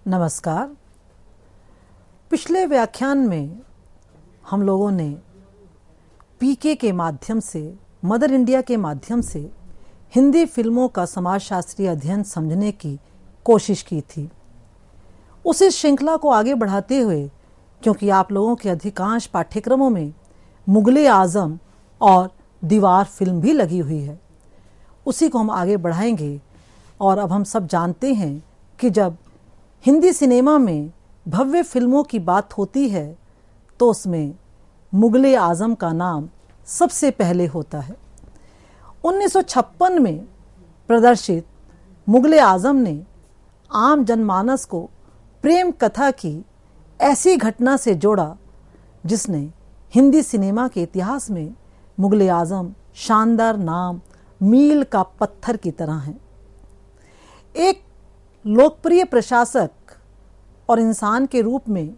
नमस्कार। पिछले व्याख्यान में हम लोगों ने पीके के माध्यम से, मदर इंडिया के माध्यम से हिंदी फिल्मों का समाजशास्त्रीय अध्ययन समझने की कोशिश की थी। उसी श्रृंखला को आगे बढ़ाते हुए, क्योंकि आप लोगों के अधिकांश पाठ्यक्रमों में मुगल-ए-आज़म और दीवार फिल्म भी लगी हुई है, उसी को हम आगे बढ़ाएंगे। और अब हम सब जानते हैं कि जब हिंदी सिनेमा में भव्य फिल्मों की बात होती है तो उसमें मुगल-ए-आज़म का नाम सबसे पहले होता है। 1956 में प्रदर्शित मुगल-ए-आज़म ने आम जनमानस को प्रेम कथा की ऐसी घटना से जोड़ा जिसने हिंदी सिनेमा के इतिहास में मुगल-ए-आज़म शानदार नाम मील का पत्थर की तरह है। एक लोकप्रिय प्रशासक और इंसान के रूप में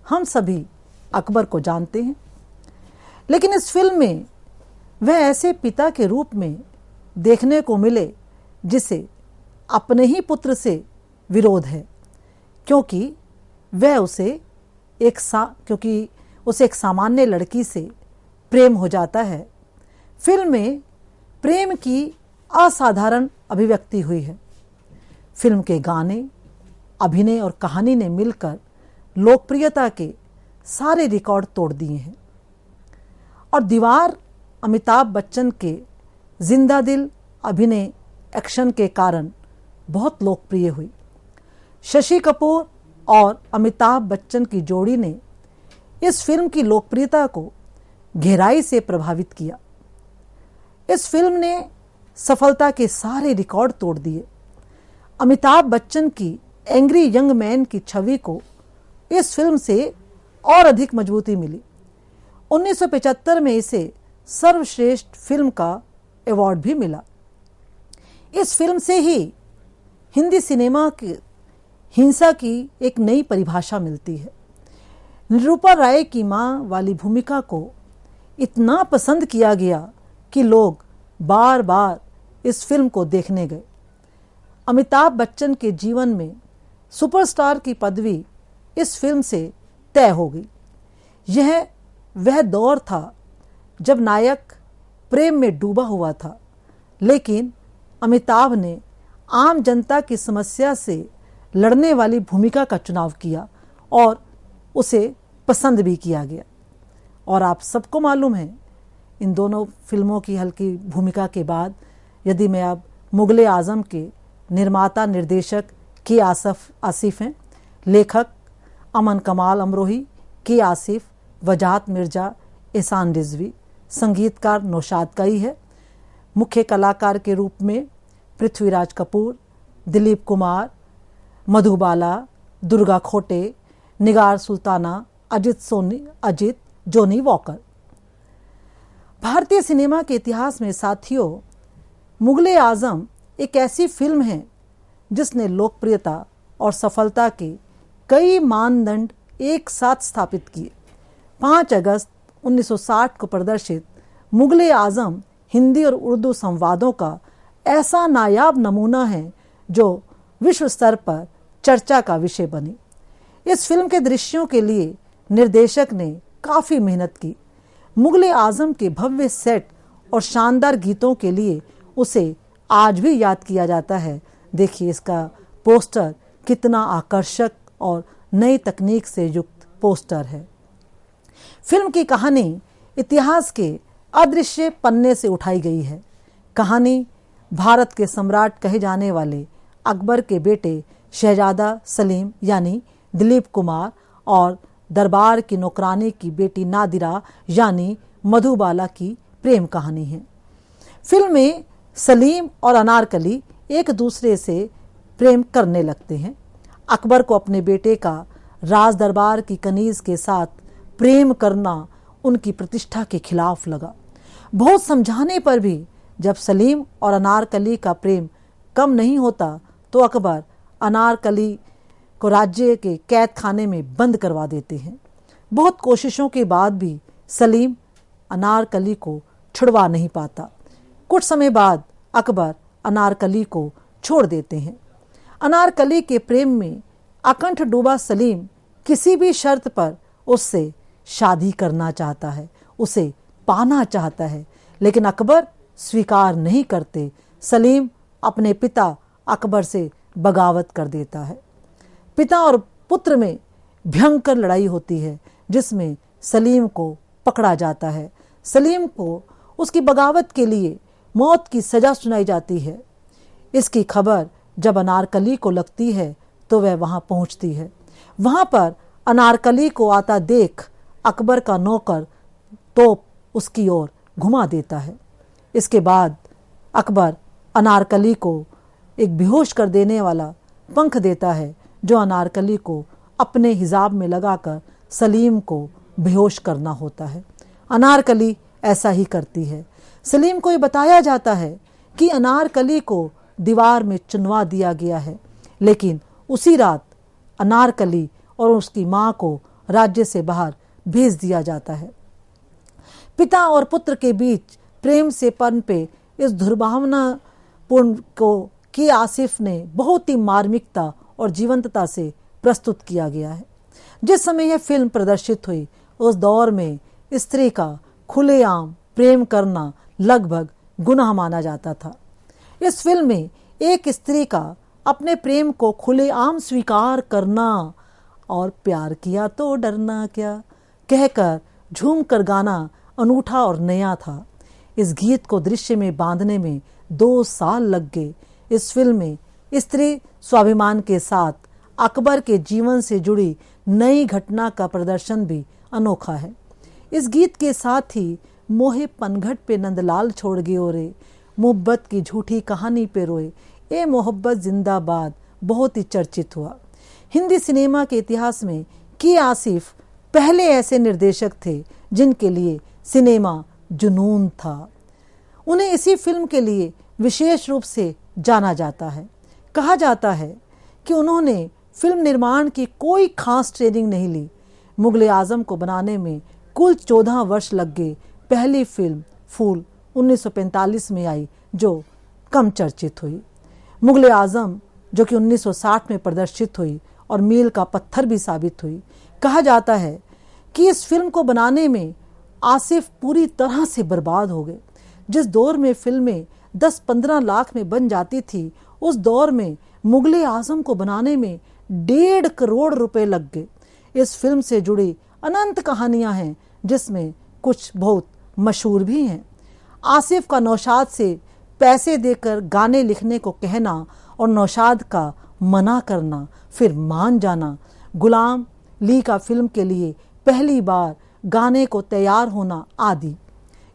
हम सभी अकबर को जानते हैं, लेकिन इस फिल्म में वह ऐसे पिता के रूप में देखने को मिले जिसे अपने ही पुत्र से विरोध है, क्योंकि उसे एक सामान्य लड़की से प्रेम हो जाता है। फिल्म में प्रेम की असाधारण अभिव्यक्ति हुई है। फिल्म के गाने, अभिनय और कहानी ने मिलकर लोकप्रियता के सारे रिकॉर्ड तोड़ दिए हैं। और दीवार अमिताभ बच्चन के जिंदा दिल अभिनय एक्शन के कारण बहुत लोकप्रिय हुई। शशि कपूर और अमिताभ बच्चन की जोड़ी ने इस फिल्म की लोकप्रियता को गहराई से प्रभावित किया। इस फिल्म ने सफलता के सारे रिकॉर्ड तोड़ दिए। अमिताभ बच्चन की एंग्री यंग मैन की छवि को इस फिल्म से और अधिक मजबूती मिली। 1975 में इसे सर्वश्रेष्ठ फिल्म का अवार्ड भी मिला। इस फिल्म से ही हिंदी सिनेमा की हिंसा की एक नई परिभाषा मिलती है। निरूपा राय की मां वाली भूमिका को इतना पसंद किया गया कि लोग बार बार इस फिल्म को देखने गए। अमिताभ बच्चन के जीवन में सुपरस्टार की पदवी इस फिल्म से तय हो गई। यह वह दौर था जब नायक प्रेम में डूबा हुआ था, लेकिन अमिताभ ने आम जनता की समस्या से लड़ने वाली भूमिका का चुनाव किया और उसे पसंद भी किया गया। और आप सबको मालूम है, इन दोनों फिल्मों की हल्की भूमिका के बाद यदि मैं अब मुगल-ए-आज़म के निर्माता निर्देशक के आसिफ हैं, लेखक अमन कमाल अमरोही, के आसिफ, वजाहत मिर्जा, एहसान रिजवी, संगीतकार नौशाद कई है, मुख्य कलाकार के रूप में पृथ्वीराज कपूर, दिलीप कुमार, मधुबाला, दुर्गा खोटे, निगार सुल्ताना, अजित जोनी वॉकर। भारतीय सिनेमा के इतिहास में साथियों, मुगल-ए-आज़म एक ऐसी फिल्म है जिसने लोकप्रियता और सफलता के कई मानदंड एक साथ स्थापित किए। 5 अगस्त 1960 को प्रदर्शित मुगल-ए-आज़म हिंदी और उर्दू संवादों का ऐसा नायाब नमूना है जो विश्व स्तर पर चर्चा का विषय बनी। इस फिल्म के दृश्यों के लिए निर्देशक ने काफ़ी मेहनत की। मुगल-ए-आज़म के भव्य सेट और शानदार गीतों के लिए उसे आज भी याद किया जाता है। देखिए इसका पोस्टर कितना आकर्षक और नई तकनीक से युक्त पोस्टर है। फिल्म की कहानी इतिहास के अदृश्य पन्ने से उठाई गई है। कहानी भारत के सम्राट कहे जाने वाले अकबर के बेटे शहजादा सलीम यानी दिलीप कुमार और दरबार की नौकरानी की बेटी नादिरा यानी मधुबाला की प्रेम कहानी है। फिल्म में सलीम और अनारकली एक दूसरे से प्रेम करने लगते हैं। अकबर को अपने बेटे का राज दरबार की कनीज के साथ प्रेम करना उनकी प्रतिष्ठा के खिलाफ लगा। बहुत समझाने पर भी जब सलीम और अनारकली का प्रेम कम नहीं होता तो अकबर अनारकली को राज्य के कैद खाने में बंद करवा देते हैं। बहुत कोशिशों के बाद भी सलीम अनारकली को छुड़वा नहीं पाता। कुछ समय बाद अकबर अनारकली को छोड़ देते हैं। अनारकली के प्रेम में अकंठ डूबा सलीम किसी भी शर्त पर उससे शादी करना चाहता है, उसे पाना चाहता है, लेकिन अकबर स्वीकार नहीं करते। सलीम अपने पिता अकबर से बगावत कर देता है। पिता और पुत्र में भयंकर लड़ाई होती है जिसमें सलीम को पकड़ा जाता है। सलीम को उसकी बगावत के लिए मौत की सजा सुनाई जाती है। इसकी खबर जब अनारकली को लगती है तो वह वहां पहुंचती है। वहां पर अनारकली को आता देख अकबर का नौकर तोप उसकी ओर घुमा देता है। इसके बाद अकबर अनारकली को एक बेहोश कर देने वाला पंख देता है जो अनारकली को अपने हिजाब में लगाकर सलीम को बेहोश करना होता है। अनारकली ऐसा ही करती है। सलीम को ये बताया जाता है कि अनारकली को दीवार में चुनवा दिया गया है, लेकिन उसी रात अनारकली और उसकी मां को राज्य से बाहर भेज दिया जाता है। पिता और पुत्र के बीच प्रेम से पनपे इस दुर्भावनापूर्ण को के आसिफ ने बहुत ही मार्मिकता और जीवंतता से प्रस्तुत किया गया है। जिस समय यह फिल्म प्रदर्शित हुई उस दौर में स्त्री का खुलेआम प्रेम करना लगभग गुनाह माना जाता था। इस फिल्म में एक स्त्री का अपने प्रेम को खुलेआम स्वीकार करना और प्यार किया तो डरना क्या कहकर झूम कर गाना अनूठा और नया था। इस गीत को दृश्य में बांधने में 2 साल लग गए। इस फिल्म में स्त्री स्वाभिमान के साथ अकबर के जीवन से जुड़ी नई घटना का प्रदर्शन भी अनोखा है। इस गीत के साथ ही मोहे पनघट पे नंदलाल छोड़ गए रे, मोहब्बत की झूठी कहानी पे रोए, ए मोहब्बत जिंदाबाद बहुत ही चर्चित हुआ। हिंदी सिनेमा के इतिहास में के आसिफ पहले ऐसे निर्देशक थे जिनके लिए सिनेमा जुनून था। उन्हें इसी फिल्म के लिए विशेष रूप से जाना जाता है। कहा जाता है कि उन्होंने फिल्म निर्माण की कोई खास ट्रेनिंग नहीं ली। मुगले आजम को बनाने में कुल 14 वर्ष लग गए। पहली फिल्म फूल 1945 में आई जो कम चर्चित हुई। मुगले आजम जो कि 1960 में प्रदर्शित हुई और मील का पत्थर भी साबित हुई। कहा जाता है कि इस फिल्म को बनाने में आसिफ पूरी तरह से बर्बाद हो गए। जिस दौर में फिल्में 10-15 लाख में बन जाती थी उस दौर में मुगले आजम को बनाने में 1.5 करोड़ रुपए लग गए। इस फिल्म से जुड़ी अनंत कहानियां हैं जिसमें कुछ बहुत मशहूर भी हैं। आसिफ का नौशाद से पैसे देकर गाने लिखने को कहना और नौशाद का मना करना फिर मान जाना, गुलाम ली का फिल्म के लिए पहली बार गाने को तैयार होना आदि।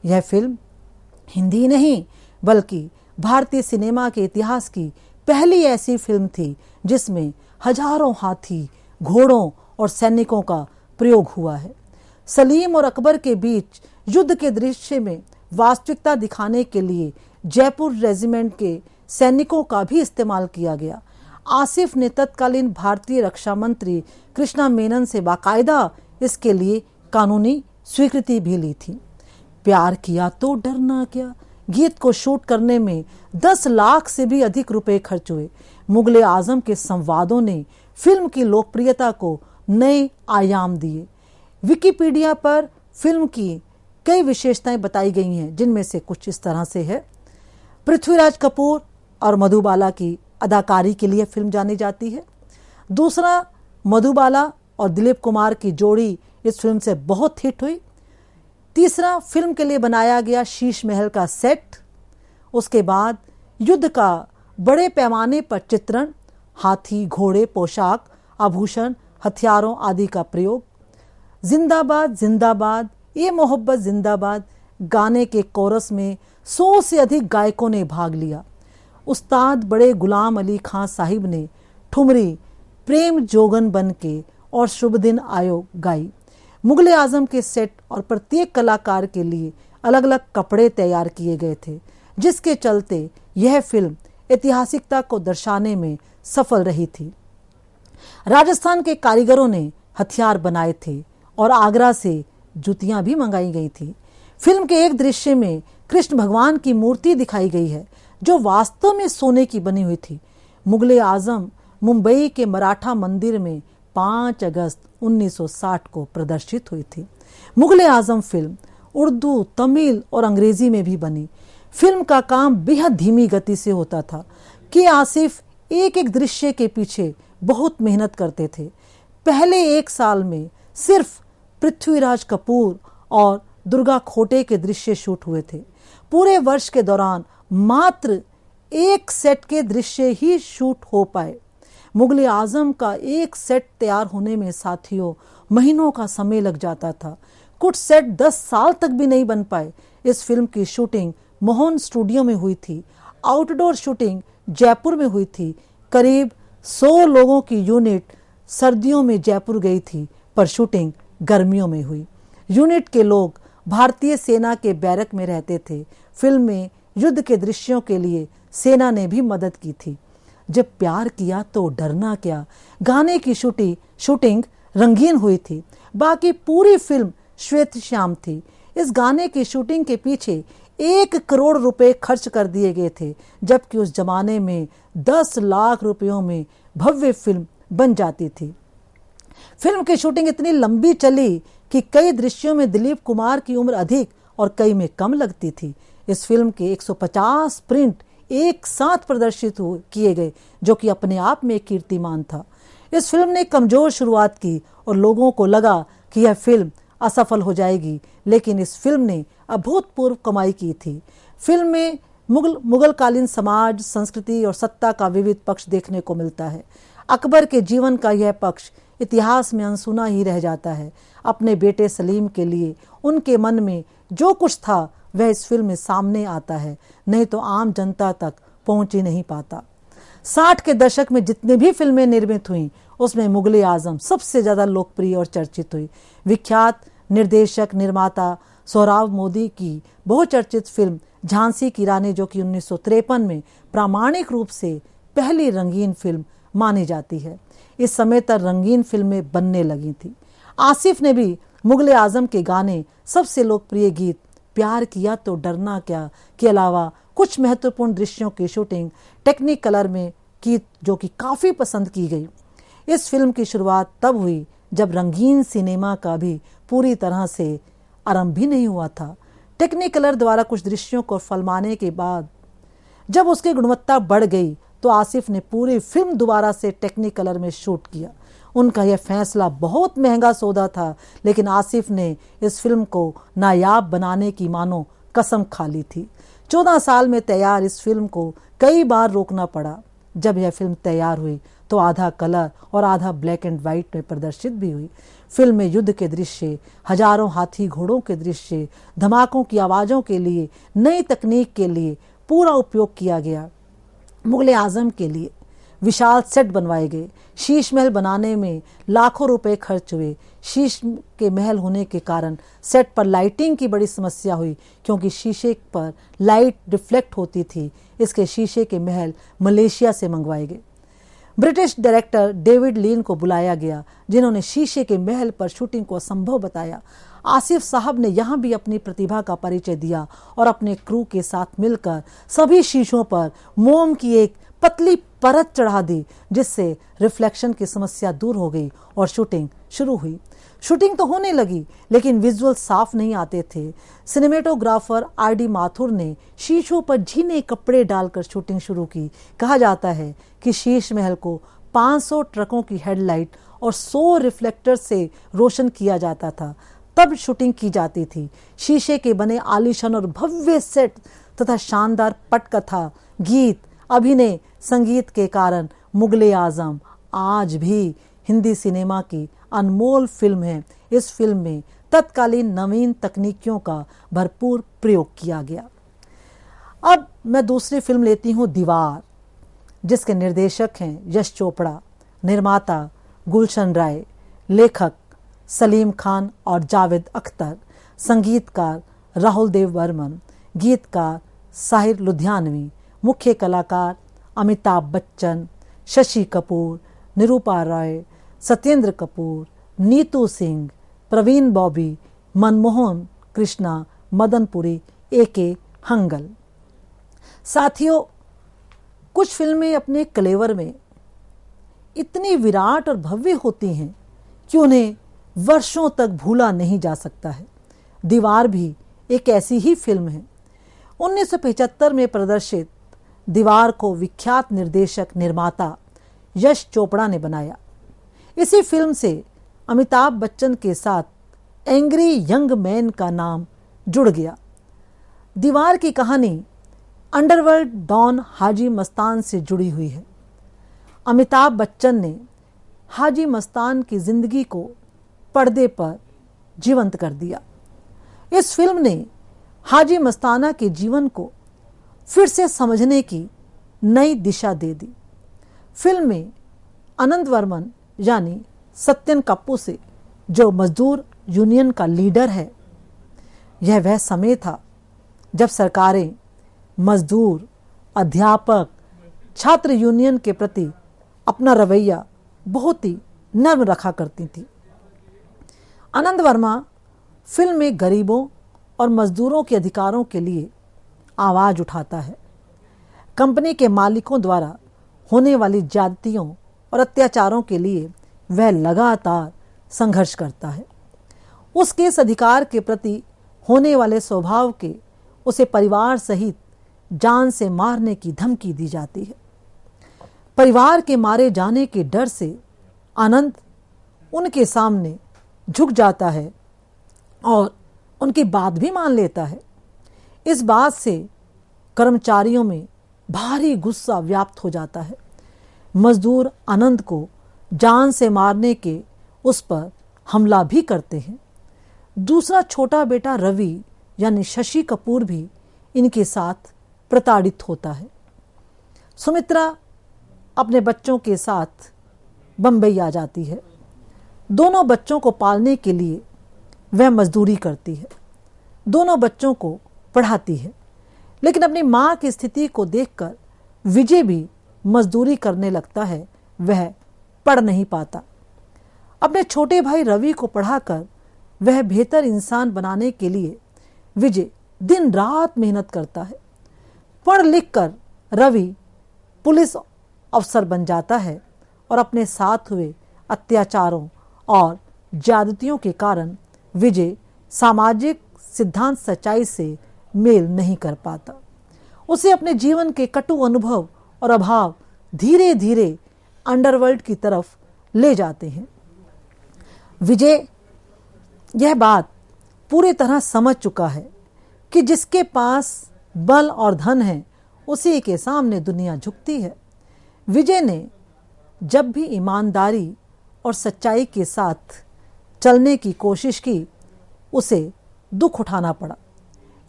यह फिल्म हिंदी नहीं बल्कि भारतीय सिनेमा के इतिहास की पहली ऐसी फिल्म थी जिसमें हजारों हाथी, घोड़ों और सैनिकों का प्रयोग हुआ है। सलीम और अकबर के बीच युद्ध के दृश्य में वास्तविकता दिखाने के लिए जयपुर रेजिमेंट के सैनिकों का भी इस्तेमाल किया गया। आसिफ ने तत्कालीन भारतीय रक्षा मंत्री कृष्णा मेनन से बाकायदा इसके लिए कानूनी स्वीकृति भी ली थी। प्यार किया तो डरना क्या गीत को शूट करने में 10 लाख से भी अधिक रुपए खर्च हुए। मुगले आजम के संवादों ने फिल्म की लोकप्रियता को नए आयाम दिए। विकिपीडिया पर फिल्म की कई विशेषताएं बताई गई हैं जिनमें से कुछ इस तरह से है। पृथ्वीराज कपूर और मधुबाला की अदाकारी के लिए फिल्म जानी जाती है। दूसरा, मधुबाला और दिलीप कुमार की जोड़ी इस फिल्म से बहुत हिट हुई। तीसरा, फिल्म के लिए बनाया गया शीश महल का सेट। उसके बाद युद्ध का बड़े पैमाने पर चित्रण, हाथी, घोड़े, पोशाक, आभूषण, हथियारों आदि का प्रयोग। जिंदाबाद जिंदाबाद, ये मोहब्बत जिंदाबाद गाने के कोरस में 100 से अधिक गायकों ने भाग लिया। उस्ताद बड़े गुलाम अली खां साहिब ने ठुमरी प्रेम जोगन बन के और शुभ दिन आयो गाई। मुगले आजम के सेट और प्रत्येक कलाकार के लिए अलग अलग कपड़े तैयार किए गए थे, जिसके चलते यह फिल्म ऐतिहासिकता को दर्शाने में सफल रही थी। राजस्थान के कारीगरों ने हथियार बनाए थे और आगरा से जूतियां भी मंगाई गई थी। फिल्म के एक दृश्य में कृष्ण भगवान की मूर्ति दिखाई गई है जो वास्तव में सोने की बनी हुई थी। मुगले आजम मुंबई के मराठा मंदिर में 5 अगस्त 1960 को प्रदर्शित हुई थी। मुगले आजम फिल्म उर्दू, तमिल और अंग्रेजी में भी बनी। फिल्म का काम बेहद धीमी गति से होता था कि आसिफ एक एक दृश्य के पीछे बहुत मेहनत करते थे। पहले 1 साल में सिर्फ पृथ्वीराज कपूर और दुर्गा खोटे के दृश्य शूट हुए थे। पूरे वर्ष के दौरान मात्र 1 सेट के दृश्य ही शूट हो पाए। मुगले आजम का एक सेट तैयार होने में साथियों महीनों का समय लग जाता था। कुछ सेट 10 साल तक भी नहीं बन पाए। इस फिल्म की शूटिंग मोहन स्टूडियो में हुई थी। आउटडोर शूटिंग जयपुर में हुई थी। करीब 100 लोगों की यूनिट सर्दियों में जयपुर गई थी, पर शूटिंग गर्मियों में हुई। यूनिट के लोग भारतीय सेना के बैरक में रहते थे। फिल्म में युद्ध के दृश्यों के लिए सेना ने भी मदद की थी। जब प्यार किया तो डरना क्या गाने की शूटिंग रंगीन हुई थी। बाकी पूरी फिल्म श्वेत श्याम थी। इस गाने की शूटिंग के पीछे 1 करोड़ रुपए खर्च कर दिए गए थे, जबकि उस जमाने में 10 लाख रुपयों में भव्य फिल्म बन जाती थी। फिल्म की शूटिंग इतनी लंबी चली कि कई दृश्यों में दिलीप कुमार की उम्र अधिक और कई में कम लगती थी। इस फिल्म के 150 प्रिंट एक साथ प्रदर्शित किए गए, जो कि अपने आप में एक कीर्तिमान था। इस फिल्म ने कमजोर शुरुआत की और लोगों को लगा कि यह फिल्म असफल हो जाएगी, लेकिन इस फिल्म ने अभूतपूर्व कमाई की थी। फिल्म में मुगलकालीन समाज, संस्कृति और सत्ता का विविध पक्ष देखने को मिलता है। अकबर के जीवन का यह पक्ष इतिहास में अनसुना ही रह जाता है। अपने बेटे सलीम के लिए उनके मन में जो कुछ था वह इस फिल्म में सामने आता है, नहीं तो आम जनता तक पहुंच ही नहीं पाता। 60 के दशक में जितनी भी फिल्में निर्मित हुईं, उसमें मुगले आजम सबसे ज्यादा लोकप्रिय और चर्चित हुई। विख्यात निर्देशक निर्माता सोहराब मोदी की बहुचर्चित फिल्म झांसी की रानी, जो कि 1953 में प्रामाणिक रूप से पहली रंगीन फिल्म मानी जाती है, इस समय तक रंगीन फिल्में बनने लगी थी। आसिफ ने भी मुगले आजम के गाने, सबसे लोकप्रिय गीत प्यार किया तो डरना क्या के अलावा कुछ महत्वपूर्ण दृश्यों की शूटिंग टेक्निक कलर में की, जो कि काफी पसंद की गई। इस फिल्म की शुरुआत तब हुई जब रंगीन सिनेमा का भी पूरी तरह से आरंभ भी नहीं हुआ था। टेक्निकलर द्वारा कुछ दृश्यों को फिल्माने के बाद जब उसकी गुणवत्ता बढ़ गई तो आसिफ ने पूरी फिल्म दोबारा से टेक्निकलर में शूट किया। उनका यह फैसला बहुत महंगा सौदा था, लेकिन आसिफ ने इस फिल्म को नायाब बनाने की मानो कसम खा ली थी। 14 साल में तैयार इस फिल्म को कई बार रोकना पड़ा। जब यह फिल्म तैयार हुई तो आधा कलर और आधा ब्लैक एंड व्हाइट में प्रदर्शित भी हुई। फिल्म में युद्ध के दृश्य, हजारों हाथी घोड़ों के दृश्य, धमाकों की आवाज़ों के लिए, नई तकनीक के लिए पूरा उपयोग किया गया। मुगले आजम के लिए विशाल सेट बनवाए गए। शीश महल बनाने में लाखों रुपए खर्च हुए। शीश के महल होने के कारण सेट पर लाइटिंग की बड़ी समस्या हुई, क्योंकि शीशे पर लाइट रिफ्लेक्ट होती थी। इसके शीशे के महल मलेशिया से मंगवाए गए। ब्रिटिश डायरेक्टर डेविड लीन को बुलाया गया, जिन्होंने शीशे के महल पर शूटिंग को असंभव बताया। आसिफ साहब ने यहाँ भी अपनी प्रतिभा का परिचय दिया और अपने क्रू के साथ मिलकर सभी शीशों पर मोम की एक पतली परत चढ़ा दी, जिससे रिफ्लेक्शन की समस्या दूर हो गई और शूटिंग शुरू हुई। शूटिंग तो होने लगी, लेकिन विजुअल साफ नहीं आते थे। Cinematographer RD. माथुर ने शीशों पर झीने कपड़े डालकर शूटिंग शुरू की। कहा जाता है कि शीश महल को 500 ट्रकों की हेडलाइट और 100 रिफ्लेक्टर से रोशन किया जाता था, तब शूटिंग की जाती थी। शीशे के बने आलीशान और भव्य सेट तथा शानदार पटकथा, गीत, अभिनय, संगीत के कारण मुगले आजम आज भी हिंदी सिनेमा की अनमोल फिल्म है। इस फिल्म में तत्कालीन नवीन तकनीकियों का भरपूर प्रयोग किया गया। अब मैं दूसरी फिल्म लेती हूँ दीवार, जिसके निर्देशक हैं यश चोपड़ा, निर्माता गुलशन राय, लेखक सलीम खान और जावेद अख्तर, संगीतकार राहुल देव बर्मन, गीतकार साहिर लुधियानवी, मुख्य कलाकार अमिताभ बच्चन, शशि कपूर, निरूपा रॉय, सत्येंद्र कपूर, नीतू सिंह, प्रवीण बॉबी, मनमोहन कृष्णा, मदनपुरी, ए.के. हंगल। साथियों, कुछ फिल्में अपने कलेवर में इतनी विराट और भव्य होती हैं कि उन्हें वर्षों तक भूला नहीं जा सकता है। दीवार भी एक ऐसी ही फिल्म है। 1975 में प्रदर्शित दीवार को विख्यात निर्देशक निर्माता यश चोपड़ा ने बनाया। इसी फिल्म से अमिताभ बच्चन के साथ एंग्री यंग मैन का नाम जुड़ गया। दीवार की कहानी अंडरवर्ल्ड डॉन हाजी मस्तान से जुड़ी हुई है। अमिताभ बच्चन ने हाजी मस्तान की जिंदगी को पर्दे पर जीवंत कर दिया। इस फिल्म ने हाजी मस्ताना के जीवन को फिर से समझने की नई दिशा दे दी। फिल्म में अनंत वर्मन यानी सत्यन कप्पू से, जो मजदूर यूनियन का लीडर है, यह वह समय था जब सरकारें मजदूर, अध्यापक, छात्र यूनियन के प्रति अपना रवैया बहुत ही नर्म रखा करती थी। आनंद वर्मा फिल्म में गरीबों और मजदूरों के अधिकारों के लिए आवाज उठाता है। कंपनी के मालिकों द्वारा होने वाली ज्यादतियों और अत्याचारों के लिए वह लगातार संघर्ष करता है। उसके इस अधिकार के प्रति होने वाले स्वभाव के उसे परिवार सहित जान से मारने की धमकी दी जाती है। परिवार के मारे जाने के डर से आनंद उनके सामने झुक जाता है और उनकी बात भी मान लेता है। इस बात से कर्मचारियों में भारी गुस्सा व्याप्त हो जाता है। मजदूर आनंद को जान से मारने के उस पर हमला भी करते हैं। दूसरा छोटा बेटा रवि यानी शशि कपूर भी इनके साथ प्रताड़ित होता है। सुमित्रा अपने बच्चों के साथ बंबई आ जाती है। दोनों बच्चों को पालने के लिए वह मजदूरी करती है। दोनों बच्चों को पढ़ाती है, लेकिन अपनी मां की स्थिति को देखकर विजय भी मजदूरी करने लगता है। वह पढ़ नहीं पाता। अपने छोटे भाई रवि को पढ़ाकर वह बेहतर इंसान बनाने के लिए विजय दिन रात मेहनत करता है। पढ़ लिख कर रवि पुलिस अफसर बन जाता है और अपने साथ हुए अत्याचारों और ज्यादतियों के कारण विजय सामाजिक सिद्धांत सच्चाई से मेल नहीं कर पाता। उसे अपने जीवन के कटु अनुभव और अभाव धीरे धीरे अंडरवर्ल्ड की तरफ ले जाते हैं। विजय यह बात पूरी तरह समझ चुका है कि जिसके पास बल और धन है उसी के सामने दुनिया झुकती है। विजय ने जब भी ईमानदारी और सच्चाई के साथ चलने की कोशिश की, उसे दुख उठाना पड़ा।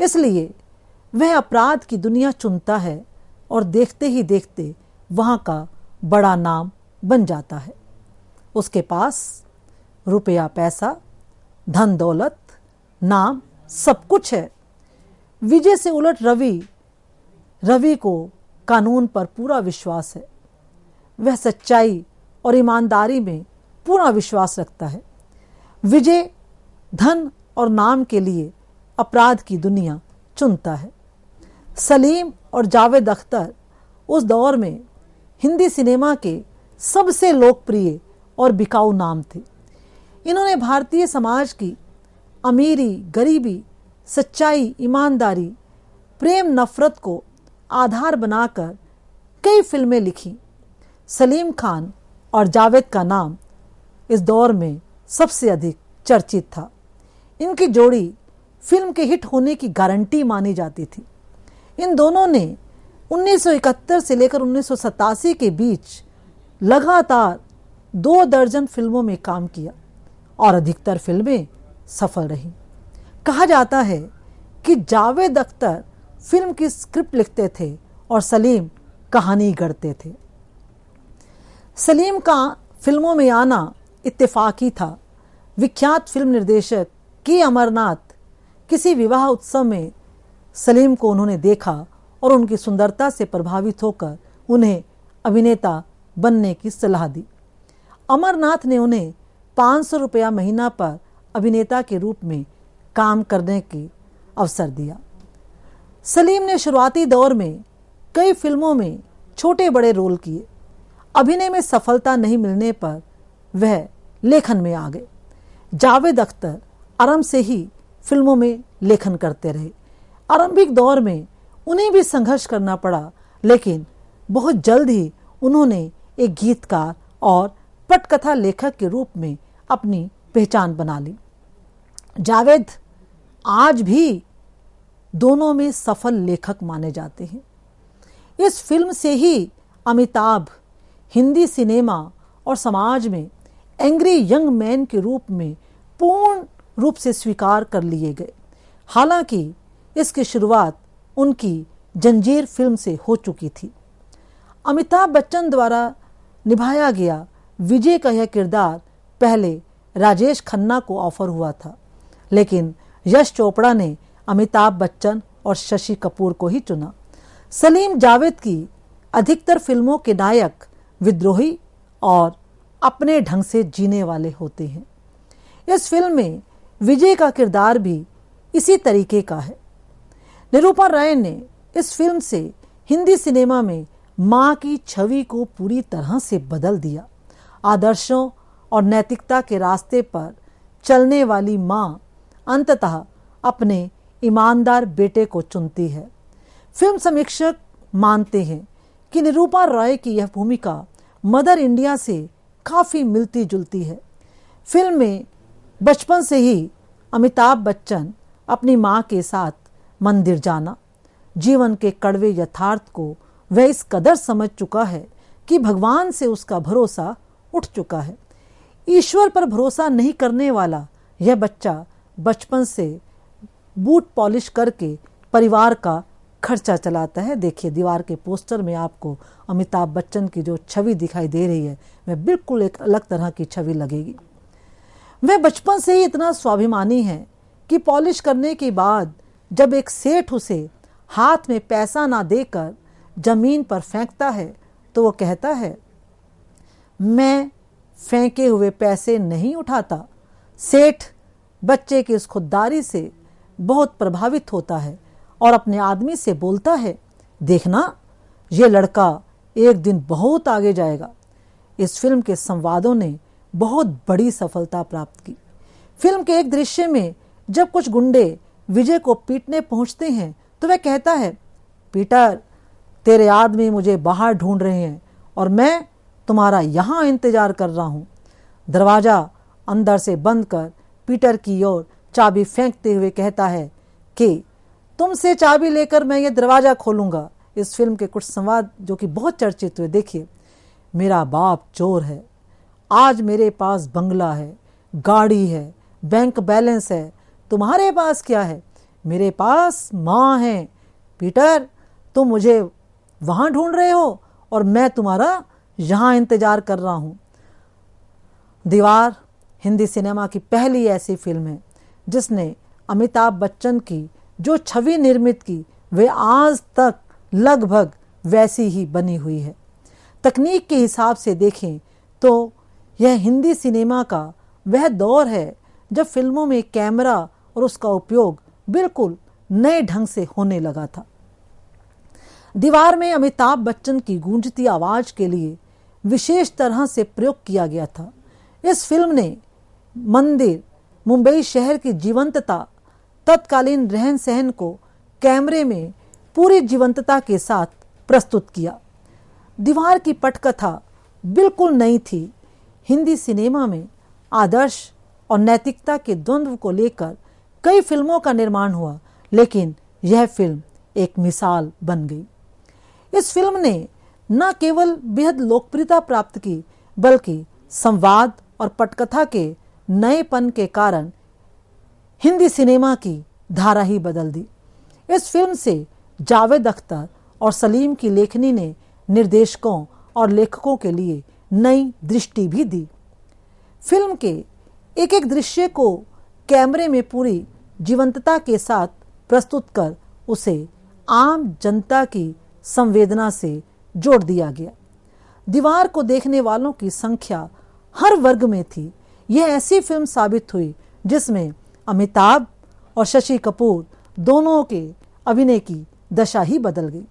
इसलिए वह अपराध की दुनिया चुनता है और देखते ही देखते वहां का बड़ा नाम बन जाता है। उसके पास रुपया, पैसा, धन दौलत, नाम सब कुछ है। विजय से उलट रवि को कानून पर पूरा विश्वास है। वह सच्चाई और ईमानदारी में पूरा विश्वास रखता है। विजय धन और नाम के लिए अपराध की दुनिया चुनता है। सलीम और जावेद अख्तर उस दौर में हिंदी सिनेमा के सबसे लोकप्रिय और बिकाऊ नाम थे। इन्होंने भारतीय समाज की अमीरी, गरीबी, सच्चाई, ईमानदारी, प्रेम, नफरत को आधार बनाकर कई फिल्में लिखी। सलीम खान और जावेद का नाम इस दौर में सबसे अधिक चर्चित था। इनकी जोड़ी फिल्म के हिट होने की गारंटी मानी जाती थी। इन दोनों ने 1971 से लेकर 1987 के बीच लगातार 2 दर्जन फिल्मों में काम किया और अधिकतर फिल्में सफल रहीं। कहा जाता है कि जावेद अख्तर फिल्म की स्क्रिप्ट लिखते थे और सलीम कहानी गढ़ते थे। सलीम का फिल्मों में आना इत्तेफाकी था। विख्यात फिल्म निर्देशक के अमरनाथ किसी विवाह उत्सव में सलीम को उन्होंने देखा और उनकी सुंदरता से प्रभावित होकर उन्हें अभिनेता बनने की सलाह दी। अमरनाथ ने उन्हें 500 रुपया महीना पर अभिनेता के रूप में काम करने की अवसर दिया। सलीम ने शुरुआती दौर में कई फिल्मों में छोटे बड़े रोल किए। अभिनय में सफलता नहीं मिलने पर वह लेखन में आ गए। जावेद अख्तर आरंभ से ही फिल्मों में लेखन करते रहे। आरंभिक दौर में उन्हें भी संघर्ष करना पड़ा, लेकिन बहुत जल्द ही उन्होंने एक गीतकार और पटकथा लेखक के रूप में अपनी पहचान बना ली। जावेद आज भी दोनों में सफल लेखक माने जाते हैं। इस फिल्म से ही अमिताभ हिंदी सिनेमा और समाज में एंग्री यंग मैन के रूप में पूर्ण रूप से स्वीकार कर लिए गए। हालांकि इसकी शुरुआत उनकी जंजीर फिल्म से हो चुकी थी। अमिताभ बच्चन द्वारा निभाया गया विजय का यह किरदार पहले राजेश खन्ना को ऑफर हुआ था, लेकिन यश चोपड़ा ने अमिताभ बच्चन और शशि कपूर को ही चुना। सलीम जावेद की अधिकतर फिल्मों के नायक विद्रोही और अपने ढंग से जीने वाले होते हैं। इस फिल्म में विजय का किरदार भी इसी तरीके का है। निरूपा राय ने इस फिल्म से हिंदी सिनेमा में मां की छवि को पूरी तरह से बदल दिया। आदर्शों और नैतिकता के रास्ते पर चलने वाली मां अंततः अपने ईमानदार बेटे को चुनती है। फिल्म समीक्षक मानते हैं कि निरूपा राय की यह भूमिका मदर इंडिया से काफ़ी मिलती जुलती है। फिल्म में बचपन से ही अमिताभ बच्चन अपनी मां के साथ मंदिर जाना, जीवन के कड़वे यथार्थ को वह इस कदर समझ चुका है कि भगवान से उसका भरोसा उठ चुका है। ईश्वर पर भरोसा नहीं करने वाला यह बच्चा बचपन से बूट पॉलिश करके परिवार का खर्चा चलाता है। देखिए, दीवार के पोस्टर में आपको अमिताभ बच्चन की जो छवि दिखाई दे रही है वह बिल्कुल एक अलग तरह की छवि लगेगी। वह बचपन से ही इतना स्वाभिमानी है कि पॉलिश करने के बाद जब एक सेठ उसे हाथ में पैसा ना देकर जमीन पर फेंकता है तो वो कहता है, मैं फेंके हुए पैसे नहीं उठाता। सेठ बच्चे की इस खुददारी से बहुत प्रभावित होता है और अपने आदमी से बोलता है, देखना ये लड़का एक दिन बहुत आगे जाएगा। इस फिल्म के संवादों ने बहुत बड़ी सफलता प्राप्त की। फिल्म के एक दृश्य में जब कुछ गुंडे विजय को पीटने पहुंचते हैं तो वह कहता है, पीटर, तेरे आदमी मुझे बाहर ढूंढ रहे हैं और मैं तुम्हारा यहाँ इंतजार कर रहा हूँ। दरवाज़ा अंदर से बंद कर पीटर की ओर चाबी फेंकते हुए कहता है कि तुमसे चाबी लेकर मैं ये दरवाज़ा खोलूँगा। इस फिल्म के कुछ संवाद जो कि बहुत चर्चित हुए, देखिए, मेरा बाप चोर है, आज मेरे पास बंगला है, गाड़ी है, बैंक बैलेंस है, तुम्हारे पास क्या है? मेरे पास माँ है। पीटर, तुम मुझे वहाँ ढूंढ रहे हो और मैं तुम्हारा यहाँ इंतजार कर रहा हूँ। दीवार हिंदी सिनेमा की पहली ऐसी फिल्म है जिसने अमिताभ बच्चन की जो छवि निर्मित की वे आज तक लगभग वैसी ही बनी हुई है। तकनीक के हिसाब से देखें तो यह हिंदी सिनेमा का वह दौर है जब फिल्मों में कैमरा और उसका उपयोग बिल्कुल नए ढंग से होने लगा था। दीवार में अमिताभ बच्चन की गूंजती आवाज के लिए विशेष तरह से प्रयोग किया गया था। इस फिल्म ने मंदिर, मुंबई शहर की जीवंतता, तत्कालीन रहन सहन को कैमरे में पूरी जीवंतता के साथ प्रस्तुत किया। दीवार की पटकथा बिल्कुल नई थी। हिंदी सिनेमा में आदर्श और नैतिकता के द्वंद्व को लेकर कई फिल्मों का निर्माण हुआ, लेकिन यह फिल्म एक मिसाल बन गई। इस फिल्म ने न केवल बेहद लोकप्रियता प्राप्त की, बल्कि संवाद और पटकथा के नएपन के कारण हिंदी सिनेमा की धारा ही बदल दी। इस फिल्म से जावेद अख्तर और सलीम की लेखनी ने निर्देशकों और लेखकों के लिए नई दृष्टि भी दी। फिल्म के एक एक दृश्य को कैमरे में पूरी जीवंतता के साथ प्रस्तुत कर उसे आम जनता की संवेदना से जोड़ दिया गया। दीवार को देखने वालों की संख्या हर वर्ग में थी। यह ऐसी फिल्म साबित हुई जिसमें अमिताभ और शशि कपूर दोनों के अभिनय की दशा ही बदल गई।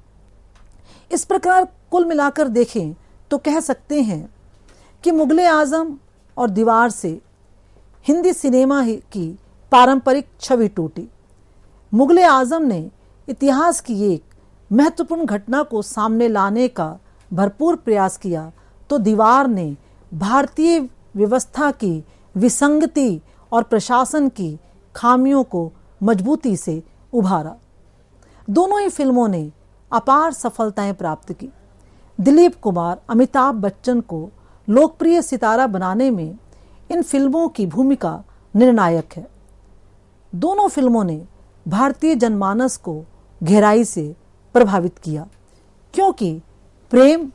इस प्रकार कुल मिलाकर देखें तो कह सकते हैं कि मुगले आज़म और दीवार से हिंदी सिनेमा की पारंपरिक छवि टूटी। मुगले आज़म ने इतिहास की एक महत्वपूर्ण घटना को सामने लाने का भरपूर प्रयास किया, तो दीवार ने भारतीय व्यवस्था की विसंगति और प्रशासन की खामियों को मजबूती से उभारा। दोनों ही फिल्मों ने अपार सफलताएं प्राप्त की। दिलीप कुमार अमिताभ बच्चन को लोकप्रिय सितारा बनाने में इन फिल्मों की भूमिका निर्णायक है। दोनों फिल्मों ने भारतीय जनमानस को गहराई से प्रभावित किया, क्योंकि प्रेम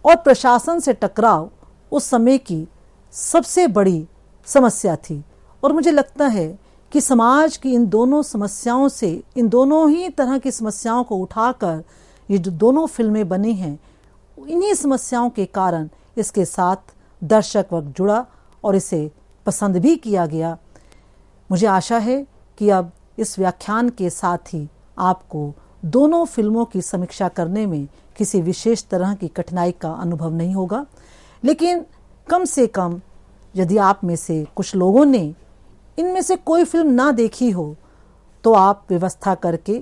और प्रशासन से टकराव उस समय की सबसे बड़ी समस्या थी। और मुझे लगता है कि समाज की इन दोनों समस्याओं से, इन दोनों ही तरह की समस्याओं को उठाकर ये जो दोनों फिल्में बनी हैं, इन्हीं समस्याओं के कारण इसके साथ दर्शक वर्ग जुड़ा और इसे पसंद भी किया गया। मुझे आशा है कि अब इस व्याख्यान के साथ ही आपको दोनों फिल्मों की समीक्षा करने में किसी विशेष तरह की कठिनाई का अनुभव नहीं होगा, लेकिन कम से कम यदि आप में से कुछ लोगों ने इनमें से कोई फिल्म ना देखी हो तो आप व्यवस्था करके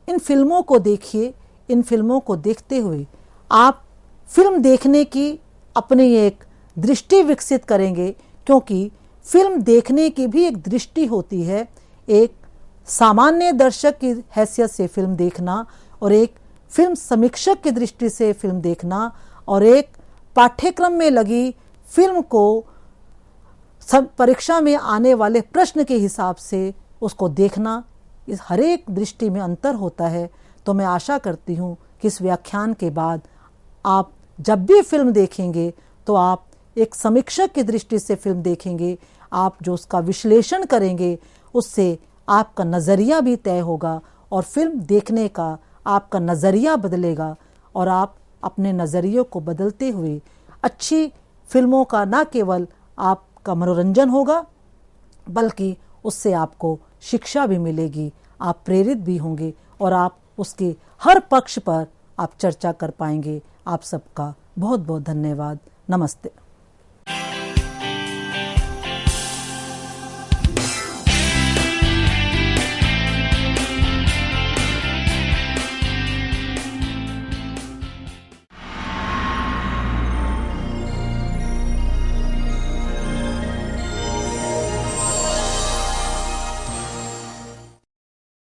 इन फिल्मों को देखिए। इन फिल्मों को देखते हुए आप फिल्म देखने की अपनी एक दृष्टि विकसित करेंगे, क्योंकि फिल्म देखने की भी एक दृष्टि होती है। एक सामान्य दर्शक की हैसियत से फिल्म देखना और एक फिल्म समीक्षक की दृष्टि से फिल्म देखना और एक पाठ्यक्रम में लगी फिल्म को सब परीक्षा में आने वाले प्रश्न के हिसाब से उसको देखना, इस हर एक दृष्टि में अंतर होता है। तो मैं आशा करती हूँ कि इस व्याख्यान के बाद आप जब भी फिल्म देखेंगे तो आप एक समीक्षक की दृष्टि से फिल्म देखेंगे। आप जो उसका विश्लेषण करेंगे उससे आपका नज़रिया भी तय होगा और फिल्म देखने का आपका नज़रिया बदलेगा और आप अपने नज़रियों को बदलते हुए अच्छी फिल्मों का न केवल आपका मनोरंजन होगा बल्कि उससे आपको शिक्षा भी मिलेगी, आप प्रेरित भी होंगे और आप उसके हर पक्ष पर आप चर्चा कर पाएंगे। आप सबका बहुत बहुत धन्यवाद। नमस्ते।